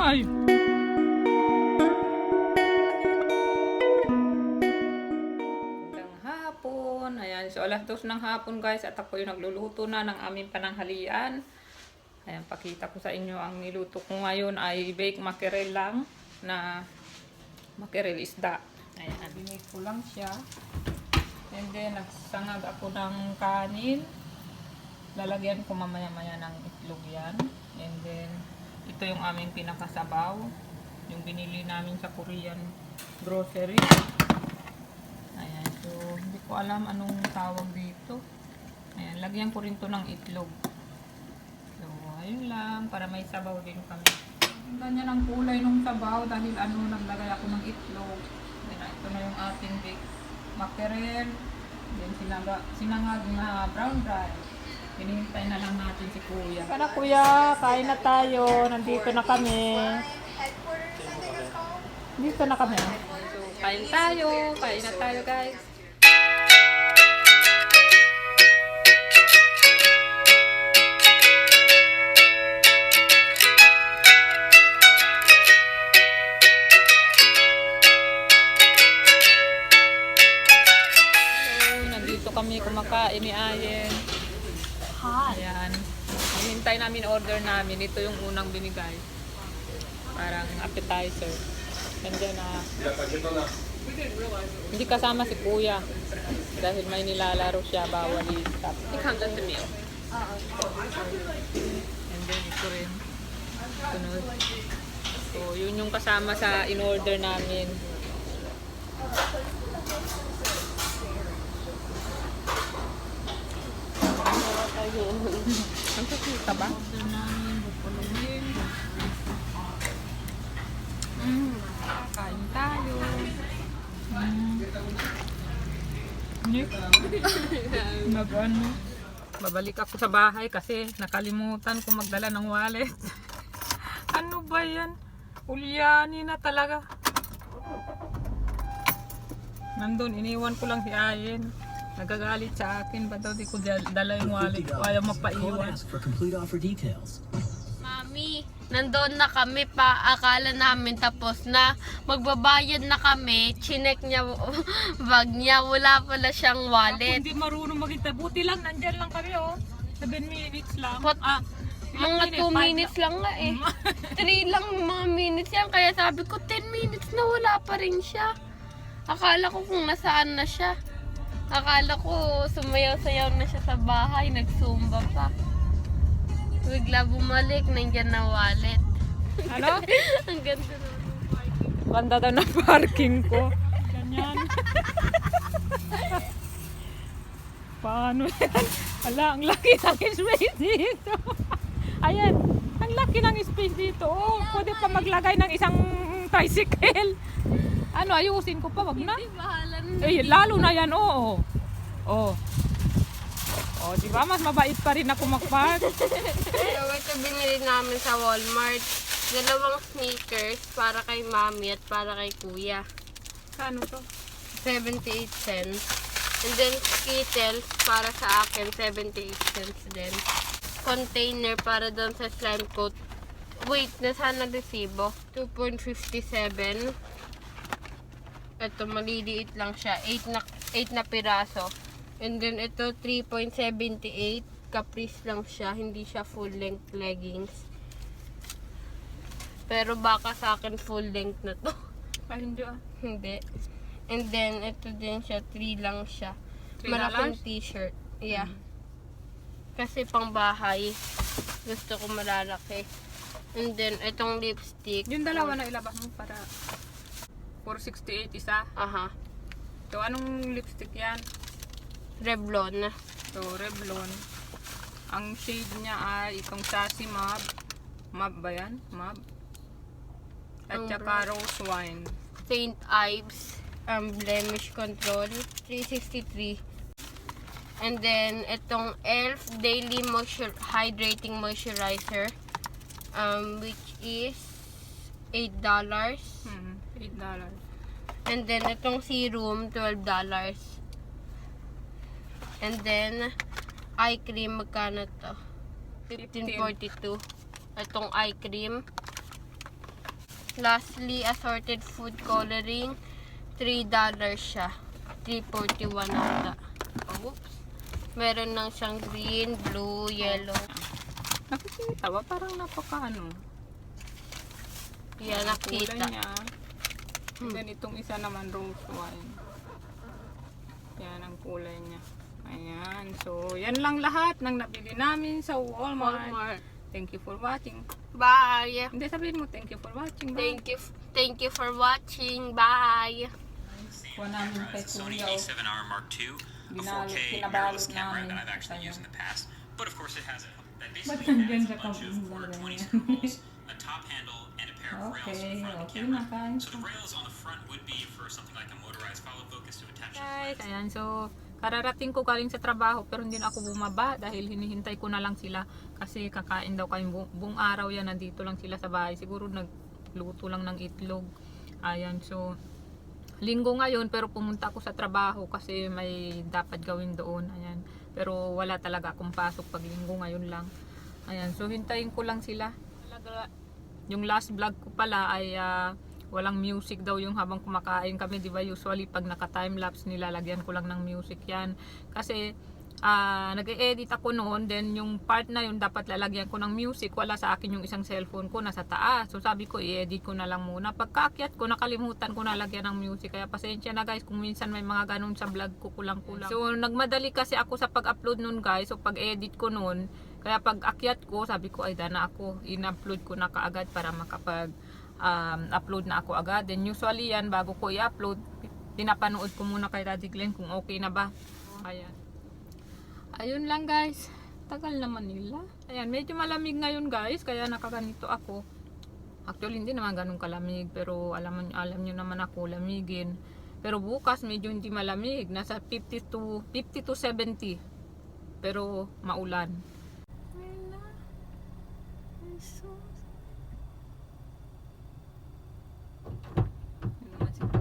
Ay! Magandang hapon. Ayan, so alas 2 ng hapon guys at ako yung nagluluto na ng aming pananghalian. Ayan, pakita ko sa inyo ang niluto ko ngayon ay baked mackerel lang na mackerel isda. Ayan, binake ko lang siya. And then, nagsangag ako ng kanin. Lalagyan ko mamaya-maya ng itlog yan. And then, ito yung aming pinakasabaw. Yung binili namin sa Korean grocery. Ayan, so hindi ko alam anong tawag dito. Ayan, lagyan ko rin to ng itlog. So, ayun lang, para may sabaw din kami. Ganyan ang kulay ng sabaw dahil naglagay ako ng itlog. Ayan, ito na yung ating baked mackerel. Then, sinangag na brown rice. Hinihintay na lang natin si Kuya. Sana Kuya, kain na tayo. Nandito na kami. Dito na kami. So, kain na tayo guys. Hello, nandito kami kumakain ni Ayen. Ayan. Hinihintay namin order namin. Ito yung unang binigay. Parang appetizer. And then, hindi kasama si Kuya. Dahil may nilalaro siya, bawal i-stop. It comes with the meal. And then, ito rin. Sunod. So, yun yung kasama sa in-order namin. Ang kakita ba? Order namin, bupuluhin. Kain tayo. Nag-ano? Babalik ako sa bahay kasi nakalimutan ko magdala ng wallet. Ano ba yan? Ulyani na talaga. Nandun, iniwan ko lang si Ayen. Nagagalit sa akin, ba't daw di ko dala yung wallet ko? Ayaw magpaiwan. Mami, nandoon na kami pa. Akala namin tapos na. Magbabayad na kami. Chinek niya bag niya. Wala pala siyang Ako wallet. hindi marunong magita. Buti lang, nandyan lang kami oh. 7 minutes lang. Mga 2 minutes lang nga eh. 3 lang mga minutes yan. Kaya sabi ko 10 minutes na wala pa rin siya. Akala ko kung nasaan na siya. Akala ko sumayaw-sayaw na siya sa bahay. Nagsumba pa. Bigla bumalik. Nandiyan na wallet. Ano? Ang ganda na. Ganda daw ng parking ko. Ganyan. Paano yan? Ala, ang laki ng space dito. Ayan, ang laki ng space dito. Oh, pwede pa maglagay ng isang tricycle. Ano, ayusin ko pa, wag na. Hindi, bahala na. Eh, lalo na yan, oo. Oh. Oh, di ba? Mas mabait pa rin ako mag-park. So, ito binili namin sa Walmart. 2 sneakers para kay mami at para kay kuya. Kano to? 78 cents. And then, Skittles para sa akin, 78 cents din. Container para doon sa slime coat. Wait, nasaan ang resibo? 2.57. Ito, maliliit lang siya. 8 na piraso. And then, ito, 3.78. Caprice lang siya. Hindi siya full-length leggings. Pero baka sa akin full-length na to. Ay, hindi ah. Hindi. And then, ito din siya. 3 lang siya. $3? Malaking t-shirt. Yeah. Kasi pang bahay. Gusto ko malalaki. And then, itong lipstick. Yung dalawa na ilabas mo para 468 isa. Aha. So, anong lipstick yan? Revlon. So, Revlon. Ang shade niya ay itong Sassy Mauve. Mauve ba yan? Mauve. At Ang saka Rose Wine. Saint Ives. Blemish Control. 363. And then, itong e.l.f. Daily Hydrating Moisturizer. Which is $8. $8. And then, itong serum, $12. And then, eye cream, magkano to? 15.42. Itong eye cream. Lastly, assorted food coloring. $3 siya. $3.41 ata. Oops. Meron lang siyang green, blue, yellow. Nakikita ba? Parang napaka Yan, kulay nakita. niya. Then itong isa naman rose wine. Yan ang kulay niya. Ayan. So, yan lang lahat ng nabili namin sa Walmart. Thank you for watching. Bye! Hindi, sabihin mo thank you for watching. Bye. Thank you for watching. Bye! Kuha namin kay Sony Kuya. A7R Mark II, a Binalot, 4K kinabalot mirrorless camera namin. that I've actually Ayan. used in the past. But of course it has that Ba't basically nandyan has sa a bunch of kabila 420 yan? screws, a top handle, and a pair of rails Okay, in front of the okay camera. na, kain So the ka. rails on the front would be for something like a motorized follow focus to attach to the Guys, lens. ayan. So, kararating ko galing sa trabaho pero hindi na ako bumaba dahil hinihintay ko na lang sila kasi kakain daw kami buong araw yan. Nandito lang sila sa bahay. Siguro nagluto lang ng itlog. Ayan. So, linggo ngayon pero pumunta ako sa trabaho kasi may dapat gawin doon. Ayan. Pero wala talaga akong pasok pag linggo ngayon lang. Ayan. So, hintayin ko lang sila. Yung last vlog ko pala ay walang music daw yung habang kumakain kami, di ba? Usually pag naka-timelapse nilalagyan ko lang ng music yan. Kasi nag-e-edit ako noon, then yung part na yun dapat lalagyan ko ng music. Wala sa akin yung isang cellphone ko, nasa taas. So sabi ko, i-edit ko na lang muna. Pagkaakyat ko, nakalimutan ko na lagyan ng music. Kaya pasensya na guys kung minsan may mga ganun sa vlog ko, kulang-kulang. So nagmadali kasi ako sa pag-upload nun guys. So pag-edit ko nun, kaya pag akyat ko, sabi ko ay dana ako, in-upload ko na kaagad para makapag upload na ako agad. Then usually yan, bago ko i-upload, pinapanood ko muna kay Daddy Glenn kung okay na ba. Ayan. Ayun lang guys. Tagal naman nila. Ayan, medyo malamig ngayon guys, kaya nakaganito ako. Actually hindi naman ganun kalamig, pero alam nyo naman ako lamigin. Pero bukas medyo hindi malamig, nasa 50 to 70. Pero maulan. Yun naman si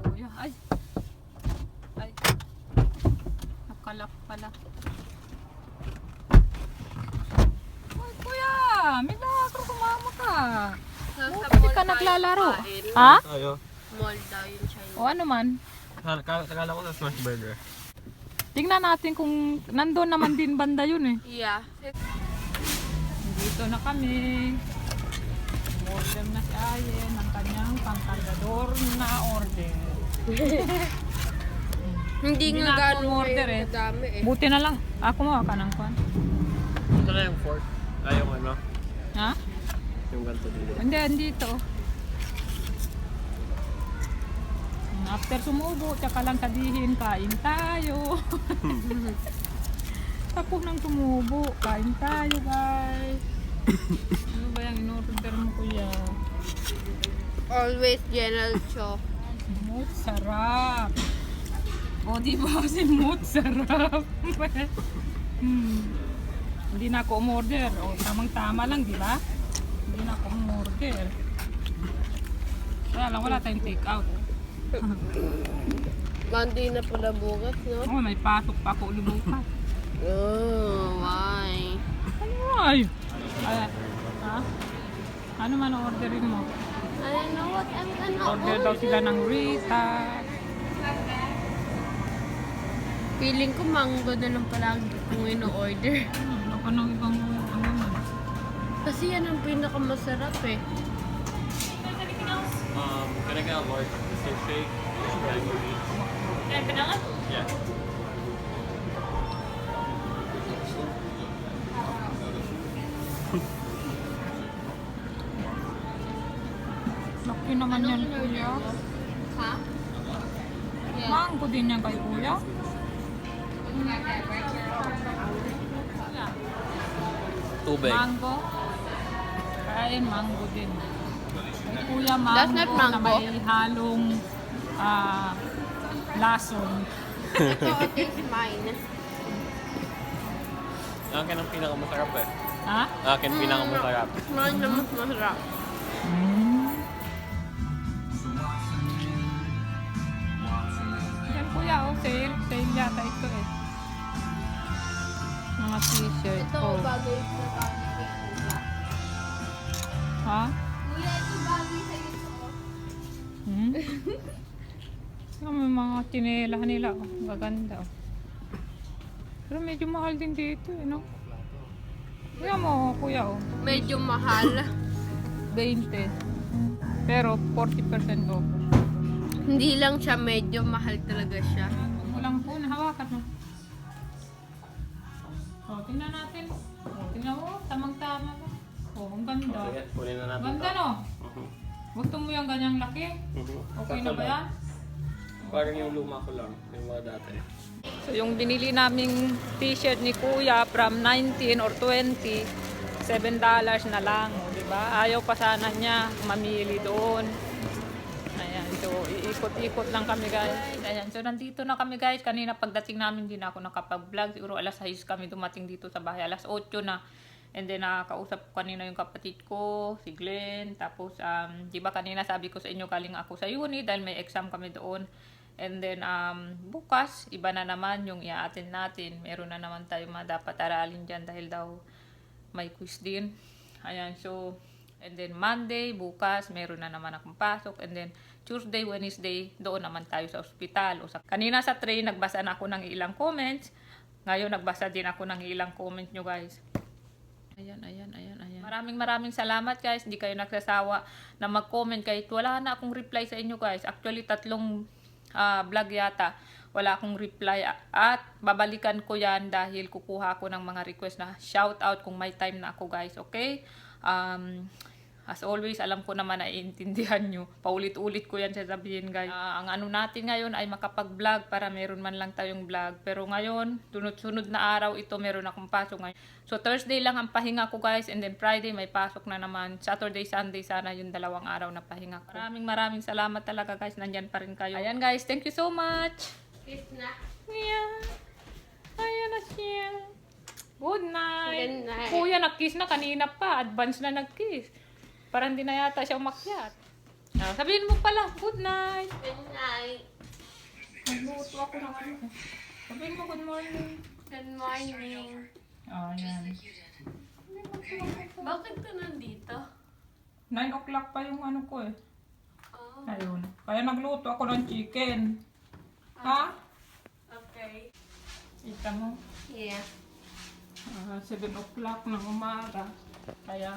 Kuya. Ay! Nakalak pala. Ay, Kuya! Milagro, kumama ka. Buti ka naglalaro. Ha? Ayo. Mall daw yung Chinese. O ano man? Akala ko sa smash burger. Tingnan natin kung nandun naman din banda yun eh. Yeah. Dito na kami. Order na si Ayen ng kanyang pangkargador na order. Hindi Hindi nga na ako gano'ng order eh. dami eh. Buti na lang. Ako mo ka ng kwan. Ito na yung fork. Ay, yung ano. Ha? Yung ganito dito. Hindi, andito. After sumubo, tsaka lang sabihin, kain tayo. Tapos nang sumubo, kain tayo guys. Ano ba yung in-order mo kuya? Always General Cho. Smooth, sarap. O diba si smooth, sarap. Hindi na ako umorder. O tamang-tama lang, di ba? Hindi na ako umorder. Kaya lang, wala tayong take out. Mandi na pala bukas, no? Oh, may pasok pa ako ulibukas. Oh, why? Ay! Ay, ha? Ano man ang orderin mo? I don't know what I'm gonna Order daw sila ng Rita. Feeling ko mango na lang palagi kung ino-order. Ano pa ng ibang ano man? Kasi yan ang pinakamasarap eh. Can I get a large fish shake? Yeah. Laki naman yan kuya. Ha? Mango din yan kay kuya. Tubig. Mango. Kain mango din. Kay kuya mango, That's not na mango. may halong lason. Ito, it is mine. Akin ang pinakamasarap eh. Ha? Akin pinakamasarap. Mine na mas masarap. Yan kuya, oh, sale. Sale yata ito eh. Mga t-shirt. Ito, Oh. bagay sa kanya kay Kuya. Ha? Kuya, ito bagay sa iyo. Hmm? May mga tinela nila. Oh. Maganda. Oh. Pero medyo mahal din dito, eh, no? Kaya mo, kuya, oh. Medyo mahal. 20. Pero 40% off. Hindi lang siya, medyo mahal talaga siya. Walang po, nahawakan mo. O, tingnan natin. O, tingnan mo, tamang-tama ba? O, ang ganda. Sige, kunin na natin. Ganda, no? Gusto mo yung ganyang laki? Okay na ba yan? Parang yung luma ko lang, yung mga dati. So, yung binili naming t-shirt ni Kuya from 19 or 20, $7 na lang, di ba? Ayaw pa sana niya mamili doon. Ayan, so iikot-ikot lang kami guys. Ayan, so nandito na kami guys. Kanina pagdating namin din ako nakapag-vlog. Siguro alas 6 kami dumating dito sa bahay. Alas 8 na. And then nakakausap ko kanina yung kapatid ko, si Glenn. Tapos, di ba kanina sabi ko sa inyo galing ako sa uni dahil may exam kami doon. And then, bukas, iba na naman yung i-attend natin. Meron na naman tayo mga dapat aralin dyan dahil daw may quiz din. Ayan, so, and then Monday, bukas, meron na naman akong pasok. And then, Tuesday, Wednesday, doon naman tayo sa ospital. Kanina sa train, nagbasa na ako ng ilang comments. Ngayon, nagbasa din ako ng ilang comments nyo, guys. Ayan. Maraming salamat, guys. Hindi kayo nagsasawa na mag-comment kahit wala na akong reply sa inyo, guys. Actually, 3 vlog yata. Wala akong reply. At babalikan ko yan dahil kukuha ko ng mga request na shout out kung may time na ako, guys. Okay? As always, alam ko naman na iintindihan nyo. Paulit-ulit ko yan sasabihin, guys. Ang ano natin ngayon ay makapag-vlog para meron man lang tayong vlog. Pero ngayon, sunod na araw ito, meron akong pasok ngayon. So, Thursday lang ang pahinga ko, guys. And then Friday, may pasok na naman. Saturday, Sunday, sana yung 2 araw na pahinga ko. Maraming salamat talaga, guys. Nandyan pa rin kayo. Ayan, guys. Thank you so much. Kiss na. Yeah. Ayan na siya. Good night. Good night. Kuya, nag-kiss na kanina pa. Advance na nag-kiss. Parang hindi na yata siya umakyat. Sabihin mo pala, good night. Good night. Nagluto ako ng ano. Sabihin mo, good morning. Good morning. Ayan. Bakit ka nandito? 9 o'clock pa yung ano ko eh. Oh, Ayun. Kaya nagluto ako ng chicken. Ha? okay. Kita mo? Yeah. 7 o'clock ng umaga. Kaya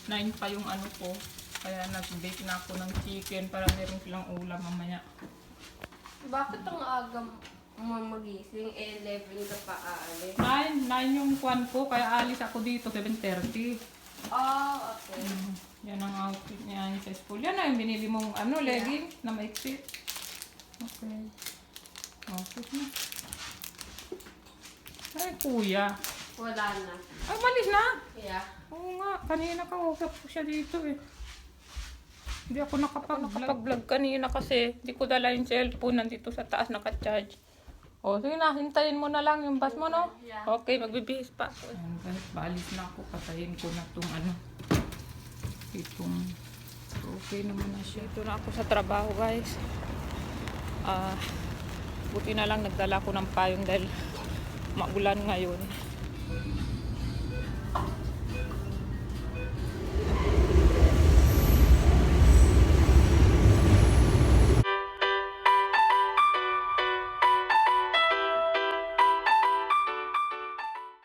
9 pa yung ano ko. Kaya nag-bake na ako ng chicken para meron silang ulam mamaya. Bakit ang aga mo magising? 11 ka pa aalis. 9 yung kwan ko. Kaya alis ako dito 7:30. Oh, okay. Yan ang outfit niya sa school. Yan na yung binili mong ano, legging na maiksit. Okay. Outfit na. Ay, kuya. Wala na. Ay, malis na. Yeah. Oo nga, kanina kausap ko siya dito eh. Hindi ako nakapag-vlog kanina kasi hindi ko dala yung cellphone. Nandito sa taas naka-charge. O, sige na, hintayin mo na lang yung bus mo, no? Yeah. Okay, magbibihis pa. Ayan guys, baalis na ako. Patayin ko na itong ano. Itong, okay naman na siya. Ito na ako sa trabaho, guys. Buti na lang nagdala ko ng payong dahil maulan ngayon.